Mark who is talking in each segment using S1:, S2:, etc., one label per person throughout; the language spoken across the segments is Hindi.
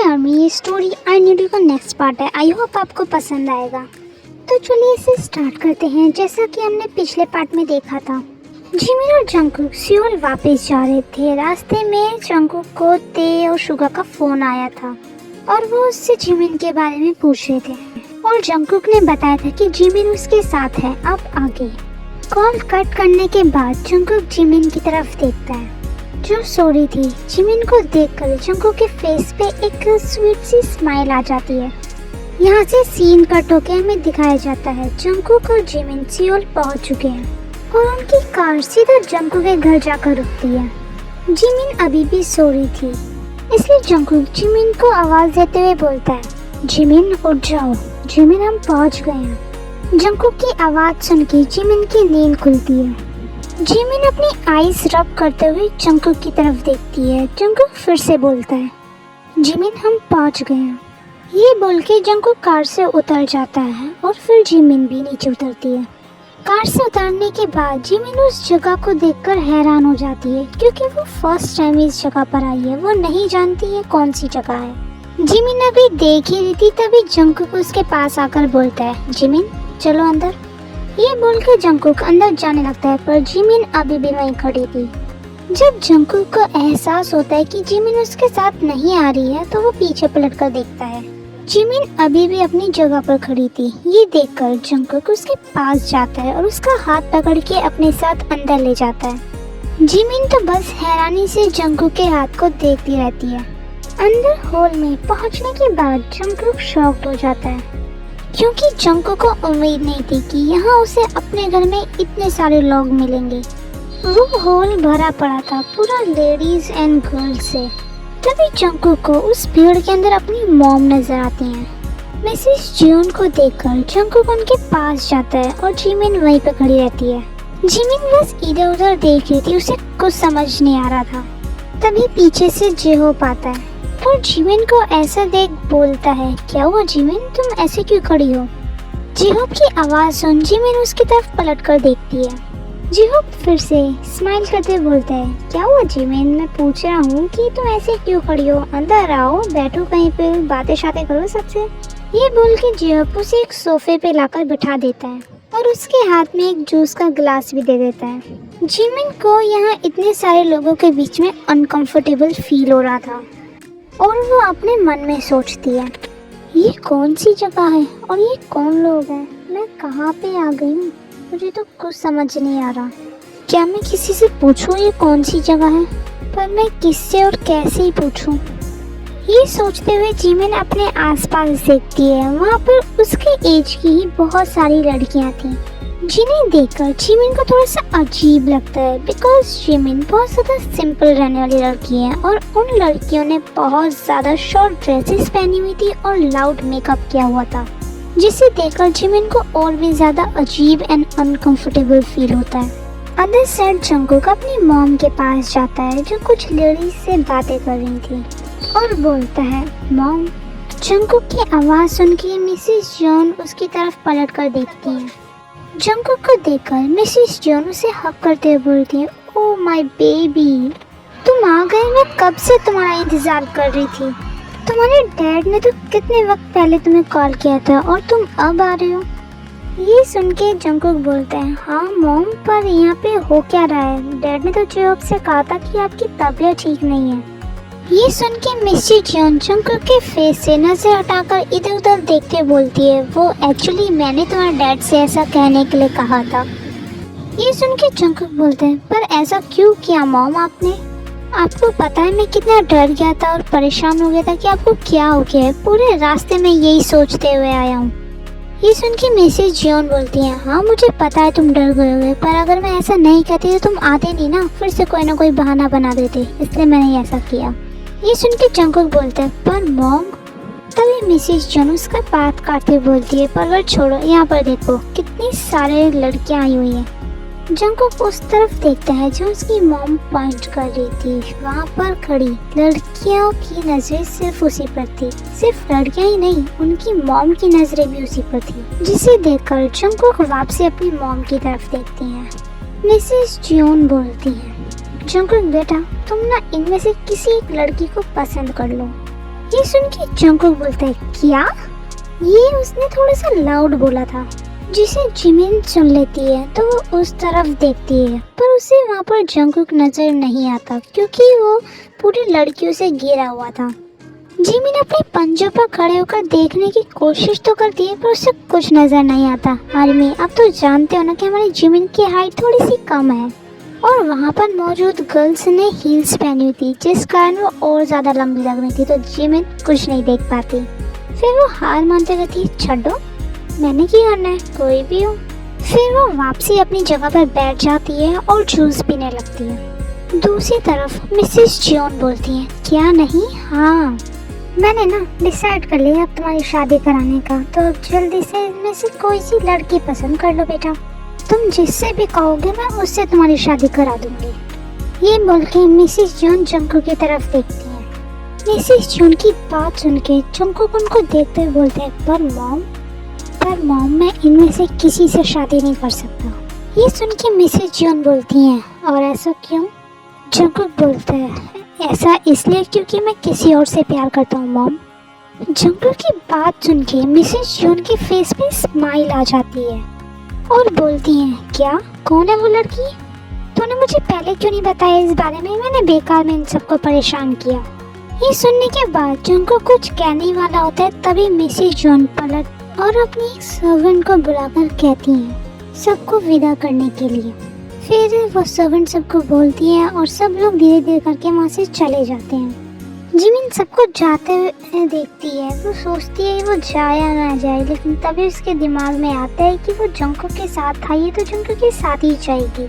S1: आर्मी ये स्टोरी आई नीड यू का नेक्स्ट पार्ट है। आई होप आपको पसंद आएगा। तो चलिए इसे स्टार्ट करते हैं। जैसा कि हमने पिछले पार्ट में देखा था, जिमिन और जंगकुक सियोल वापस जा रहे थे। रास्ते में जंगकुक को ते और शुगा का फोन आया था और वो उससे जिमिन के बारे में पूछ रहे थे और जंगकुक ने बताया था कि जिमिन उसके साथ है। अब आगे कॉल कट करने के बाद जंगकुक जिमिन की तरफ देखता है जो सो रही थी। जिमिन को देखकर जंगकुक के फेस पे एक स्वीट सी स्माइल आ जाती है। यहाँ से सीन कट होके हमें दिखाया जाता है जंगकुक और जिमिन सियोल पहुँच चुके हैं और उनकी कार सीधा जंगकुक के घर जाकर रुकती है। जिमिन अभी भी सो रही थी, इसलिए जंगकुक जिमिन को आवाज देते हुए बोलता है, जिमिन उठ जाओ, जिमिन हम पहुँच गए हैं। जंगकुक की आवाज़ सुन के जिमिन की नींद खुलती है। जिमिन अपनी आईज रब करते हुए जंगकुक की तरफ देखती है। जंगकुक फिर से बोलता है, जिमिन हम पहुंच गए हैं। ये बोल के जंगकुक कार से उतर जाता है और फिर जिमिन भी नीचे उतरती है। कार से उतरने के बाद जिमिन उस जगह को देखकर हैरान हो जाती है क्योंकि वो फर्स्ट टाइम इस जगह पर आई है। वो नहीं जानती है कौन सी जगह है। जिमिन अभी देख ही रही थी तभी जंगकुक उसके पास आकर बोलता है, जिमिन चलो अंदर। ये बोलकर जंगकुक अंदर जाने लगता है पर जिमिन अभी भी वहीं खड़ी थी। जब जंगकुक को एहसास होता है कि जिमिन उसके साथ नहीं आ रही है तो वो पीछे पलटकर देखता है। जिमिन अभी भी अपनी जगह पर खड़ी थी। ये देखकर जंगकुक उसके पास जाता है और उसका हाथ पकड़ के अपने साथ अंदर ले जाता है। जिमिन तो बस हैरानी से जंगकुक के हाथ को देखती रहती है। अंदर हॉल में पहुंचने के बाद जंगकुक शॉक्ड हो जाता है क्योंकि जंगकुक को उम्मीद नहीं थी कि यहाँ उसे अपने घर में इतने सारे लोग मिलेंगे। वो हॉल भरा पड़ा था पूरा लेडीज एंड गर्ल्स से। तभी जंगकुक को उस भीड़ के अंदर अपनी मॉम नजर आती हैं। मिसेस जियोन को देखकर जंगकुक उनके पास जाता है और जिमिन वहीं पे खड़ी रहती है। जिमिन बस इधर उधर देख रही थी, उसे कुछ समझ नहीं आ रहा था। तभी पीछे से जेहोप आता है और जिमिन को ऐसा देख बोलता है, क्या हुआ जिमिन, तुम ऐसे क्यों खड़ी हो। जेहोप की आवाज़ सुन जिमिन उसकी तरफ पलटकर देखती है। जेहोप फिर से स्माइल करते बोलता है, क्या हुआ जिमिन, मैं पूछ रहा हूँ कि तुम ऐसे क्यों खड़ी हो, अंदर आओ, बैठो कहीं पे, बातें शातें करो सबसे। ये बोल के जेहोप उसे एक सोफे पे लाकर बिठा देता है और उसके हाथ में एक जूस का गिलास भी दे देता है। जिमिन को यहाँ इतने सारे लोगों के बीच में अनकंफर्टेबल फील हो रहा था और वो अपने मन में सोचती है, ये कौन सी जगह है और ये कौन लोग हैं, मैं कहाँ पे आ गई हूँ, मुझे तो कुछ समझ नहीं आ रहा। क्या मैं किसी से पूछूं ये कौन सी जगह है, पर मैं किससे और कैसे ही पूछूं। ये सोचते हुए जिमिन अपने आसपास देखती है। वहाँ पर उसके एज की ही बहुत सारी लड़कियाँ थीं जिन्हें देखकर जिमिन को थोड़ा सा अजीब लगता है बिकॉज जिमिन बहुत ज़्यादा सिंपल रहने वाली लड़की है और उन लड़कियों ने बहुत ज़्यादा शॉर्ट ड्रेसेस पहनी हुई थी और लाउड मेकअप किया हुआ था, जिसे देखकर जिमिन को और भी ज़्यादा अजीब एंड अनकंफर्टेबल फील होता है। अदर साइड जंगकुक अपनी मॉम के पास जाता है जो कुछ लेडीज से बातें कर रही थी और बोलता है, मॉम। जंगकुक की आवाज़ सुन के मिसेस जॉन उसकी तरफ पलट कर देखती है। जंगकुक को देखकर मिसेस जॉन उसे हक करते हुए बोलती है, ओह माय बेबी, तुम आ गए, मैं कब से तुम्हारा इंतज़ार कर रही थी। तुम्हारे डैड ने तो कितने वक्त पहले तुम्हें कॉल किया था और तुम अब आ रहे हो। ये सुन के जंगकुक बोलता है, हाँ मॉम, पर यहाँ पे हो क्या रहा है, डैड ने तो जेहोप से कहा था कि आपकी तबीयत ठीक नहीं है। ये सुन के मिसेस जियोन जंगकुक के फेस से नजर हटाकर इधर उधर देखते बोलती है, वो एक्चुअली मैंने तुम्हारे डैड से ऐसा कहने के लिए कहा था। ये सुन के जंगकुक बोलते हैं, पर ऐसा क्यों किया मॉम आपने, आपको पता है मैं कितना डर गया था और परेशान हो गया था कि आपको क्या हो गया है, पूरे रास्ते में यही सोचते हुए आया हूँ। ये सुन के मिसेस जियोन बोलती हैं, हाँ मुझे पता है तुम डर गए हुए, पर अगर मैं ऐसा नहीं कहती तो तुम आते नहीं ना, फिर से कोई ना कोई बहाना बना देते, इसलिए मैंने ऐसा किया। ये सुन के जंगकुक बोलता है, पर मॉम। तभी मिसेस जियोन उसका बात काटते बोलती है, पर छोड़ो, यहाँ पर देखो कितनी सारे लड़कियाँ आई हुई हैं। जंगकुक उस तरफ देखता है जो उसकी मॉम पॉइंट कर रही थी। वहाँ पर खड़ी लड़कियों की नजरें सिर्फ उसी पर थी। सिर्फ लड़कियाँ ही नहीं, उनकी मॉम की नजरें भी उसी पर थी, जिसे देखकर जंगकुक वापसी अपनी मॉम की तरफ देखती है। मिसेस जियोन बोलती है, जंगकुक बेटा, तुम ना इनमें से किसी एक लड़की को पसंद कर लो। ये सुन के जंगकुक बोलता है क्या? ये उसने थोड़ा सा लाउड बोला था, जिसे जिमिन सुन लेती है तो वो उस तरफ देखती है, पर उसे वहाँ पर जंगकुक नजर नहीं आता क्योंकि वो पूरी लड़कियों से घिरा हुआ था। जिमिन अपने पंजों पर खड़े होकर देखने की कोशिश तो करती है पर उसे कुछ नजर नहीं आता। आर्मी, अब तो जानते हो ना कि हमारी जिमिन की हाइट थोड़ी सी कम है और वहाँ पर मौजूद गर्ल्स ने हील्स पहनी हुई थी, जिस कारण वो और ज़्यादा लंबी लग रही थी, तो जिमिन कुछ नहीं देख पाती। फिर वो हार मानते रहती है, छोड़ो मैंने क्या करना है, कोई भी हो। फिर वो वापसी अपनी जगह पर बैठ जाती है और जूस पीने लगती है। दूसरी तरफ मिसेस जियोन बोलती है, क्या नहीं, हाँ मैंने ना डिसाइड कर लिया अब तुम्हारी शादी कराने का, तो अब जल्दी से इनमें से कोई सी लड़की पसंद कर लो बेटा, तुम जिससे भी कहोगे मैं उससे तुम्हारी शादी करा दूंगी। ये बोल के मिसेस जियोन जंगकुक की तरफ देखती है। मिसेस जियोन की बात सुन के जंगकुक उनको देखते हुए बोलते हैं, पर मॉम मैं इनमें से किसी से शादी नहीं कर सकता। ये सुन के मिसेस जियोन बोलती हैं, और ऐसा क्यों? जंगकुक बोलता है, ऐसा इसलिए क्योंकि मैं किसी और से प्यार करता हूँ मॉम। जंगकुक की बात सुन के मिसेस जियोन के फेस पे स्माइल आ जाती है और बोलती हैं, क्या, कौन है वो लड़की? तूने मुझे पहले क्यों नहीं बताया इस बारे में? मैंने बेकार में इन सबको परेशान किया। ये सुनने के बाद जंगकुक कुछ कहने वाला होता है, तभी मिसेस जियोन पलट और अपनी एक सर्वेंट को बुलाकर कहती हैं सबको विदा करने के लिए। फिर वो सर्वेंट सबको बोलती है और सब लोग धीरे धीरे करके वहाँ से चले जाते हैं। जिमिन सबको जाते हुए देखती है, वो सोचती है वो जाए या ना जाए, लेकिन तभी उसके दिमाग में आता है कि वो जंगकुक के साथ आई है तो जंगकुक के साथ ही जाएगी।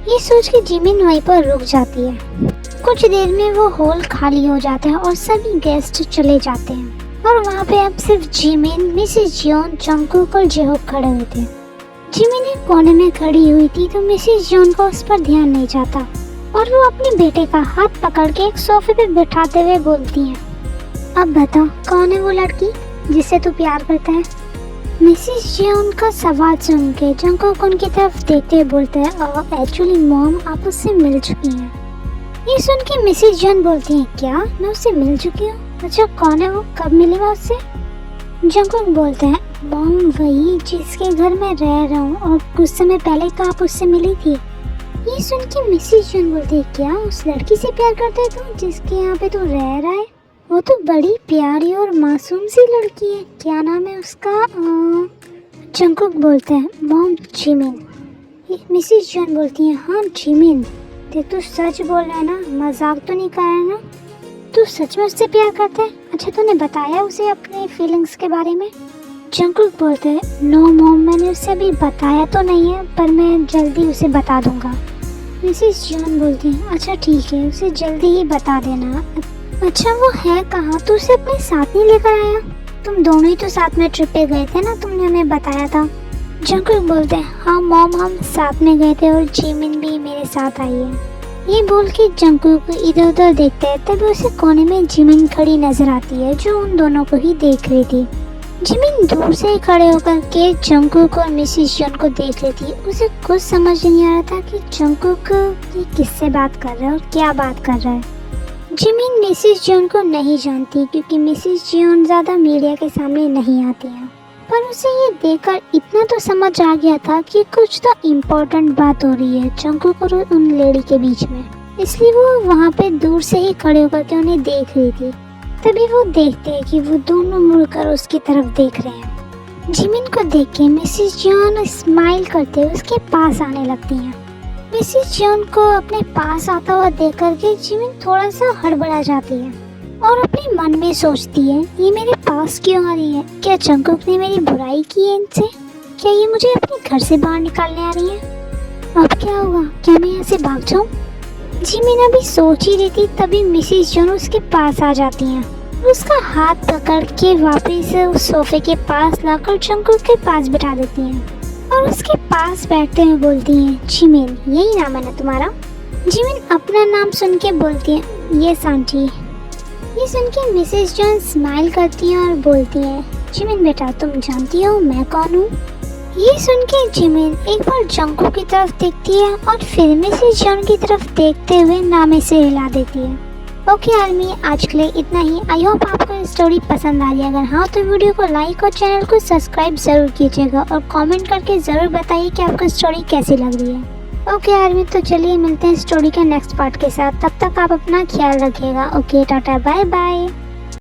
S1: ये सोच के जिमिन वहीं पर रुक जाती है। कुछ देर में वो हॉल खाली हो जाता है और सभी गेस्ट चले जाते हैं और वहाँ पे अब सिर्फ जिमिन, मिसेस जियोन, जंगकुक और जेहोक खड़े हुए थे। जिमिन एक कोने में खड़ी हुई थी तो मिसेस जियोन को उस पर ध्यान नहीं जाता और वो अपने बेटे का हाथ पकड़ के एक सोफे पे बिठाते हुए बोलती है, अब बता कौन है वो लड़की जिससे तू प्यार करता है? मिसेस जियोन का सवाल सुन के जंगकुक उनकी तरफ देखते हुए बोलता है, एक्चुअली मॉम आप उससे मिल चुकी हैं। ये सुन के मिसेस जियोन बोलती हैं, क्या मैं उससे मिल चुकी हूँ? अच्छा कौन है वो, कब मिली मैं उससे? जंगकुक बोलते हैं, मॉम वही जिसके घर में रह रहा हूँ और कुछ समय पहले का आप उससे मिली थी। ये सुन के मिसेस जियोन बोलती है, क्या उस लड़की से प्यार करता है तू जिसके यहाँ पे तू रह रहा है? वो तो बड़ी प्यारी और मासूम सी लड़की है, क्या नाम है उसका? जंगकुक बोलते हैं, मॉम जिमिन। मिसेस जियोन बोलती है, हाँ जिमिन, देख तू सच बोल रहा है ना, मजाक तो नहीं कर रहा है ना? तू सच में उससे प्यार करता है? अच्छा तूने बताया उसे अपने फीलिंग्स के बारे में? जंगकुक बोलते हैं, नो मॉम मैंने उसे अभी बताया तो नहीं है, पर मैं जल्दी उसे बता दूंगा। मिसेस जियोन बोलती है, अच्छा ठीक है उसे जल्दी ही बता देना। अच्छा वो है कहाँ, तू उसे अपने साथ नहीं लेकर आया? तुम दोनों ही तो साथ में ट्रिप पे गए थे ना, तुमने हमें बताया था। जंगकुक बोलते हैं, हाँ मॉम हम साथ में गए थे और जिमिन भी मेरे साथ आई है। ये बोल के जंगकुक इधर उधर देखते हैं, तभी उसे कोने में जिमिन खड़ी नजर आती है जो उन दोनों को ही देख रही थी। जिमिन दूर से खड़े होकर के जंगकुक और मिसेस जियोन को देख रही थी। उसे कुछ समझ नहीं आ रहा था कि जंगकुक ये किससे बात कर रहा है और क्या बात कर रहा है। जिमिन मिसेस जियोन को नहीं जानती क्योंकि मिसेस जियोन ज़्यादा मीडिया के सामने नहीं आती हैं, पर उसे ये देखकर इतना तो समझ आ गया था कि कुछ तो इम्पोर्टेंट बात हो रही है जंगकुक और उन लेडी के बीच में, इसलिए वो वहाँ पे दूर से ही खड़े होकर के उन्हें देख रही थी। तभी वो देखते हैं कि वो दोनों मुड़कर उसकी तरफ देख रहे हैं। जिमिन को देख के मिसेस जियोन स्माइल करते हुए उसके पास आने लगती हैं। मिसेस जियोन को अपने पास आता हुआ देख करके जिमिन थोड़ा सा हड़बड़ा जाती है और अपने मन में सोचती है, ये मेरे पास क्यों आ रही है? क्या जंगकुक ने मेरी बुराई की है इनसे? क्या ये मुझे अपने घर से बाहर निकालने आ रही है? अब क्या होगा, क्या मैं यहाँ से भाग जाऊँ? जिमिन अभी सोच ही रही थी, तभी मिसेस जियोन उसके पास आ जाती हैं। उसका हाथ पकड़ के वापस उस सोफे के पास लाकर जंगकुक के पास बिठा देती हैं और उसके पास बैठते हुए बोलती हैं, जिमिन यही नाम है ना तुम्हारा? जिमिन अपना नाम सुन के बोलती है, यस आंटी। ये सुन के मिसेस जियोन स्माइल करती हैं और बोलती हैं, जिमिन बेटा तुम जानती हो मैं कौन हूँ? ये सुन के जिमिन एक बार जंगकुक की तरफ देखती है और फिर मिसेस जियोन की तरफ देखते हुए नामे से हिला देती है। ओके आर्मी, आज के लिए इतना ही। आई होप आपको ये स्टोरी पसंद आई। अगर हाँ तो वीडियो को लाइक और चैनल को सब्सक्राइब ज़रूर कीजिएगा और कमेंट करके ज़रूर बताइए कि आपको स्टोरी कैसी लग रही है। ओके आर्मी, तो चलिए मिलते हैं स्टोरी के नेक्स्ट पार्ट के साथ। तब तक आप अपना ख्याल रखिएगा। Okay, tata, bye bye.